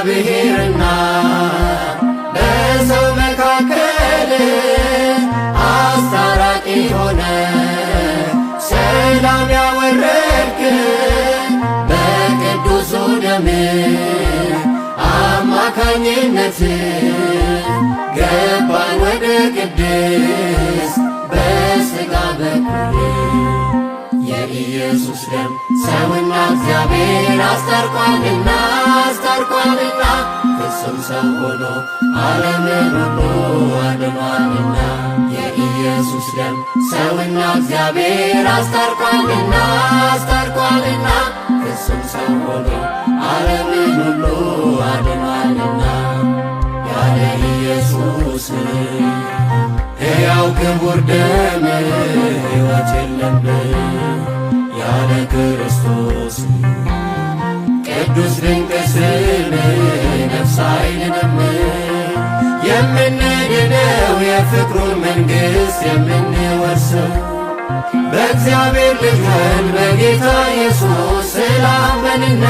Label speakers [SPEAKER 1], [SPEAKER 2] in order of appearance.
[SPEAKER 1] በእግዚአብሔርና በሰው መካከል አስታራቂ ሆነ ሰላም ያወረድክ በቅዱሱ ደም አማካኝነት ገባን ወደ ቅድስ በሥጋ በኩል የኢየሱስ ደም ሰውና እግዚአብሔር አስታርቋልና ፍጹም ሰው ሆኖ ዓለምን ሁሉ አድኗልና የኢየሱስ ደም ሰውና እግዚአብሔር አስታርቋልና ፍጹም ሰው ሆኖ ዓለምን ሁሉ አድኗልና ያለ ኢየሱስ ሕያው ክቡር ደም ሕይወት የለም ያለ ክርስቶስ ቅዱስ ድንቅ ስም ነፍስ አይድንም የምንድነው የፍቅሩን መንግሥት የምንወርሰው በእግዚአብሔር ልጅ በጌታ ኢየሱስ ስላመንን